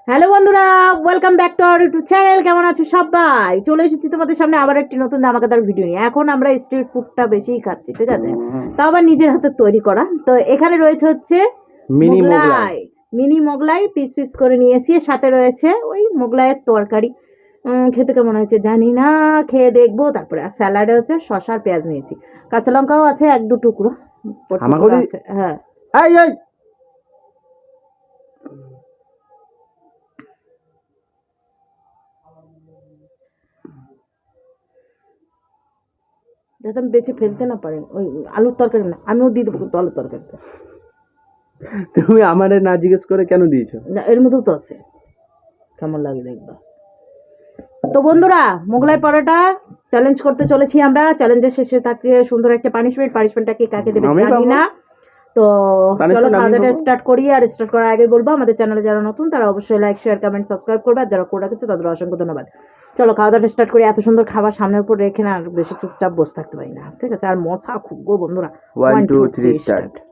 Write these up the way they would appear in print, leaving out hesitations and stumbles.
Hello বন্ধুরা, welcome back to our YouTube channel. কেমন আছো সবাই? চলে এসেছি তোমাদের সামনে আবার একটি নতুন ধামাকাদার ভিডিও নিয়ে। এখন আমরা স্ট্রিট ফুডটা বেশিই খাচ্ছি, ঠিক আছে? তাও আবার নিজের হাতে তৈরি করা। তো এখানে রয়েছে হচ্ছে mini Mughlai. Mughlai, mini Mughlai piece piece করে নিয়েছি। সাথে রয়েছে ওই মোগলাইয়ের তরকারি। খেতে কেমন হয়েছে জানি না, খেয়ে দেখবো। তারপরে আর স্যালাডে হচ্ছে শসা আর পেঁয়াজ নিয়েছি, কাঁচা লঙ্কাও আছে এক দু টুকরো আছে। হ্যাঁ, এই এই যাতে আমি বেছে ফেলতে না পারেন। ওই আলুর তরকারি না, আমিও দিয়ে দেবো কিন্তু আলুর তরকারিতে। তুমি আমারে না জিজ্ঞেস করে কেন দিয়েছো? না, এর মধ্যেও তো আছে, কেমন লাগে দেখবা। তো বন্ধুরা, মোগলাই পরোটা চ্যালেঞ্জ করতে চলেছি আমরা। চ্যালেঞ্জের শেষে থাকছে সুন্দর একটা পানিশমেন্ট। পানিশমেন্টটা কি কাকে দেবে আমি জানি পাবো। না। তো চলো Punishment আমি খাওয়া দাওয়াটা পাবো। স্টার্ট করি। আর স্টার্ট করার আগে বলবো, আমাদের চ্যানেলে যারা নতুন তারা অবশ্যই লাইক শেয়ার কমেন্ট সাবস্ক্রাইব করবে, আর যারা করে রাখছে তাদের অসংখ্য ধন্যবাদ। চলো খাওয়া দাওয়াটা স্টার্ট করি। এত সুন্দর খাবার সামনের উপর রেখে না আর বেশি চুপচাপ বসে থাকতে পারি না, ঠিক আছে? আর মশা খুব গো বন্ধুরা। 1 2 1 2 3 3 স্টার্ট। স্টার্ট।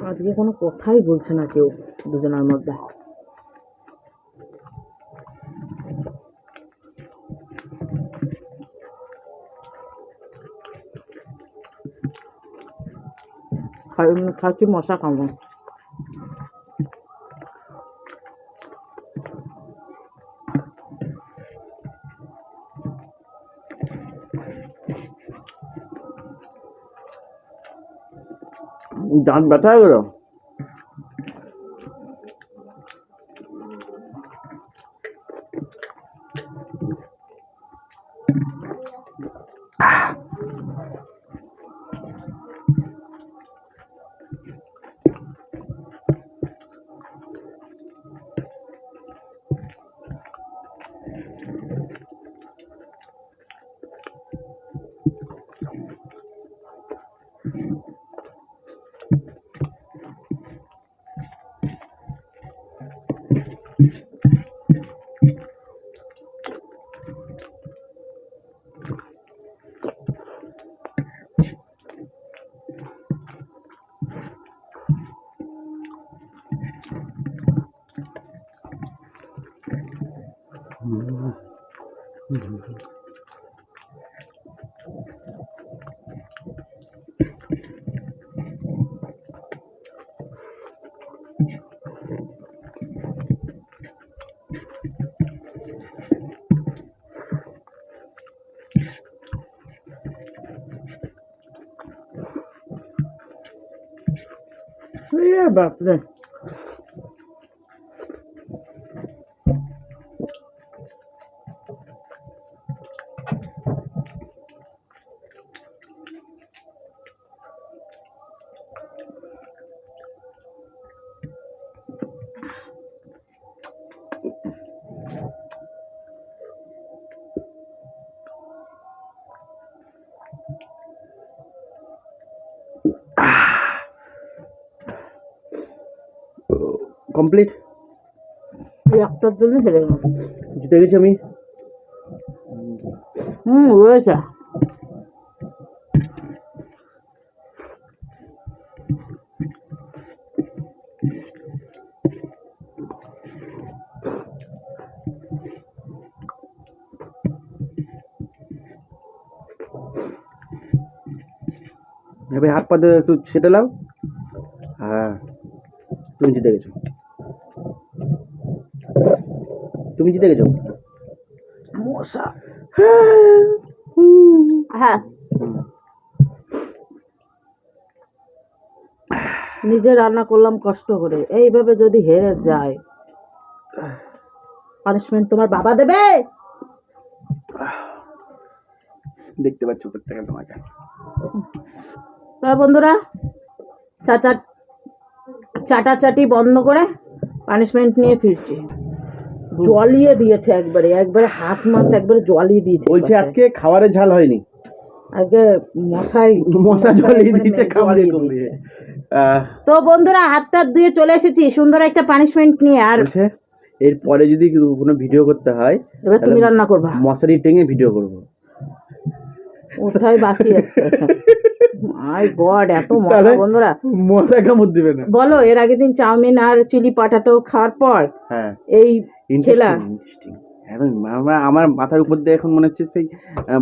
আজকে কোনো কথাই বলছে না কেউ দুজনের মধ্যে। খাচ্ছি মশা খাবো। দাঁত ব্যথা হয়ে গেল। বাপরে, কমপ্লিট। একটার জন্য হেরে গেলাম। জিতে গেছি আমি। রয়েছে। এবার হাত পা দিয়ে একটু ছেটে নাও। হ্যাঁ, তুমি জিতে গেছো। তুমি জিতে গেছো। মশা। হ্যাঁ, নিজে রান্না করলাম কষ্ট করে, এইভাবে যদি হেরে যায় পানিশমেন্ট তোমার বাবা দেবে। দেখতে পাচ্ছ প্রত্যেকে তোমাকে। বন্ধুরা, চাটাচাটি বন্ধ করে পানিশমেন্ট নিয়ে ফিরছি। জলিয়ে দিয়েছে একবারে হাত মারতে একবারে জলিয়ে দিয়েছে। বলছে আজকে খাবারের ঝাল হয়নি, আজকে মশা জলিয়ে দিয়েছে খাবারের দিয়ে। তো বন্ধুরা, হাত ধুয়ে চলে এসেছি সুন্দর একটা পানিশমেন্ট নিয়ে। আর এরপরে যদি কোনো ভিডিও করতে হয়, এবার তুমি রান্না করবা। মশারি টেঙে ভিডিও করবো, ওটাই বাকি আছে। মাই গড, এত মশা বন্ধুরা, মশা কামড় দিবে না। বলো, এর আগের দিন চাউমিন আর চিলি পটাটো খাওয়ার পর এই খেলা। আমার মাথার উপর দিয়ে এখন মনে হচ্ছে সেই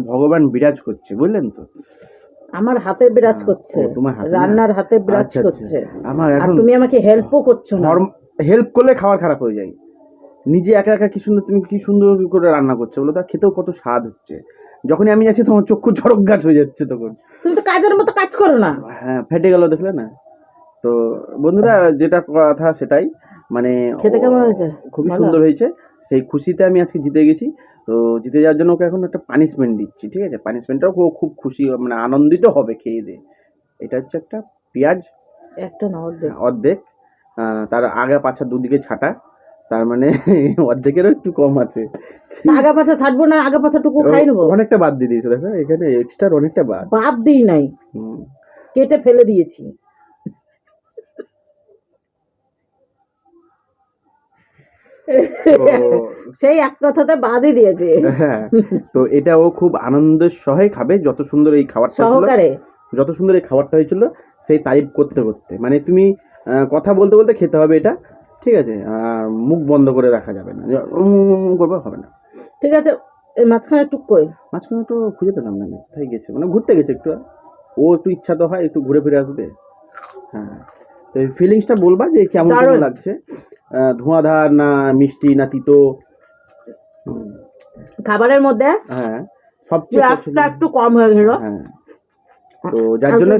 ভগবান বিরাজ করছে, বুঝলেন তো। আমার হাতে বিরাজ করছে, রান্নার হাতে বিরাজ করছে। আর তুমি আমাকে হেল্পও করছো না। হেল্প করলে খাবার খারাপ হয়ে যায়। নিজে একা একা কি সুন্দর, তুমি কি সুন্দর করে রান্না করছো বলো, তা খেতেও কত স্বাদ হচ্ছে। যখনই আমি আছি তোমার চক্ষু ঝড়ক গাছ হয়ে যাচ্ছে, তখন তুমি তো কাজের মতো কাজ করো না। হ্যাঁ, ফেটে গেল, দেখলে না। তো বন্ধুরা, যেটা কথা সেটাই, মানে খেতে কেমন হয়েছে? খুবই সুন্দর হয়েছে। সেই খুশিতে আমি আজকে জিতে গেছি। তো জিতে যাওয়ার জন্য ওকে এখন একটা পানিশমেন্ট দিচ্ছি, ঠিক আছে। পানিশমেন্টটাও ও খুব খুশি, মানে আনন্দিত হবে খেয়ে দিয়ে। এটা হচ্ছে একটা পেঁয়াজ, একটা না অর্ধেক, তার আগা পাছা দুদিকে ছাটা, তার মানে অর্ধেকেরও একটু কম আছে। আগা পাছা ছাড়বো না, আগা পাছা টুকু খাই নেবো। অনেকটা বাদ দিয়ে দিয়েছো, দেখো এখানে এক্সট্রা অনেকটা বাদ দিই নাই, কেটে ফেলে দিয়েছি। সেই এক কথাতে বাদই দিয়েছে। হ্যাঁ, তো এটা ও খুব আনন্দের সহে খাবে। যত সুন্দর এই খাবারটা সহকারে, যত সুন্দর এই খাবারটা হয়েছিল, সেই তারিফ করতে করতে, মানে তুমি কথা বলতে বলতে খেতে হবে এটা, ঠিক আছে। মুখ বন্ধ করে রাখা যাবে না, করবে হবে না, ঠিক আছে। এই মাঝখানে টুক কই, মাঝখানে তো খুঁজে পেলাম না, কোথায় গেছে, মানে ঘুরতে গেছে একটু। ও একটু ইচ্ছা তো হয় একটু ঘুরে ফিরে আসবে। হ্যাঁ, তো এই ফিলিংসটা বলবা যে কেমন কেমন লাগছে, ধোঁয়াধার না মিষ্টি না তিতো খাবারের মধ্যে। হ্যাঁ, সবচেয়ে একটু কম হয়ে গেল। হ্যাঁ, তো যার জন্য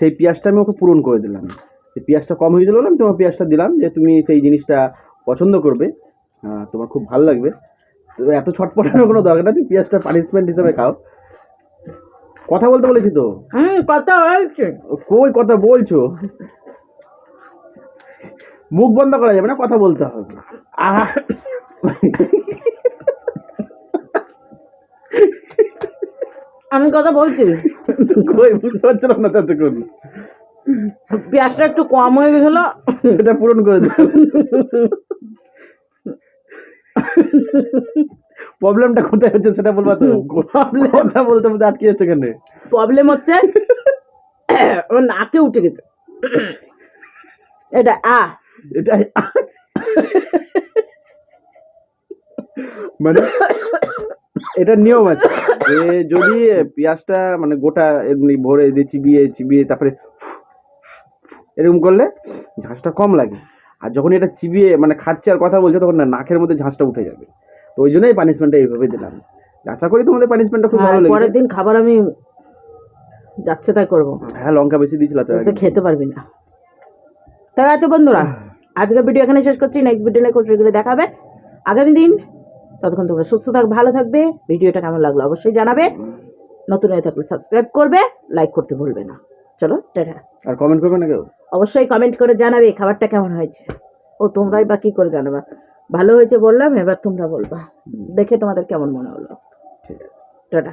সেই পেঁয়াজটা আমি ওকে পূরণ করে দিলাম। সেই পেঁয়াজটা কম হয়ে গেল, আমি তোমার পেঁয়াজটা দিলাম যে তুমি সেই জিনিসটা পছন্দ করবে, তোমার খুব ভালো লাগবে। তো এত ছটপটানোর কোনো দরকার না, তুমি পেঁয়াজটা পানিশমেন্ট হিসেবে খাও। কথা বলতে বলেছি তো। কথা বলছি, কই কথা বলছো, মুখ বন্ধ করা যাবে না, কথা বলতে হবে। আমি কথা বলছি, কই বুঝতে পারছিলাম না ততক্ষণ। পেঁয়াজটা একটু কম হয়ে গেছিল, সেটা পূরণ করে দিলাম। প্রবলেমটা কোথায় হচ্ছে সেটা বলবা তো। কথা বলতে বলতে আটকে যাচ্ছে কেন? প্রবলেম হচ্ছে ওর নাকে উঠে গেছে। এটা মানে এটা নিয়ম আছে যে যদি পেঁয়াজটা মানে গোটা এমনি ভরে দিয়ে চিবিয়ে চিবিয়ে তারপরে এরকম করলে ঝাঁসটা কম লাগে। আর যখন এটা চিবিয়ে মানে খাচ্ছে আর কথা বলছে, তখন না নাকের মধ্যে ঝাঁসটা উঠে যাবে। তো ওই জন্যই পানিশমেন্টটা এইভাবে দিলাম। আশা করি তোমাদের পানিশমেন্টটা খুব ভালো লেগেছে। পরের দিন খাবার আমি যাচ্ছে তাই করবো। হ্যাঁ, লঙ্কা বেশি দিয়েছিল তো খেতে পারবি না। ঠিক আছে বন্ধুরা, আজকের ভিডিও এখানে শেষ করছি। নেক্সট ভিডিও নিয়ে খুব শীঘ্রই দেখাবে আগামী দিন। ততক্ষণ তোমরা সুস্থ থাকবে, ভালো থাকবে। ভিডিওটা কেমন লাগলো অবশ্যই জানাবে। নতুন হয়ে থাকলে সাবস্ক্রাইব করবে, লাইক করতে ভুলবে না। চলো টাটা। আর কমেন্ট করবে না কেউ? অবশ্যই কমেন্ট করে জানাবে খাবারটা কেমন হয়েছে। ও তোমরাই বা কি করে জানাবা? ভালো হয়েছে বললাম, এবার তোমরা বলবা দেখে তোমাদের কেমন মনে হলো। ঠিক আছে, টাটা।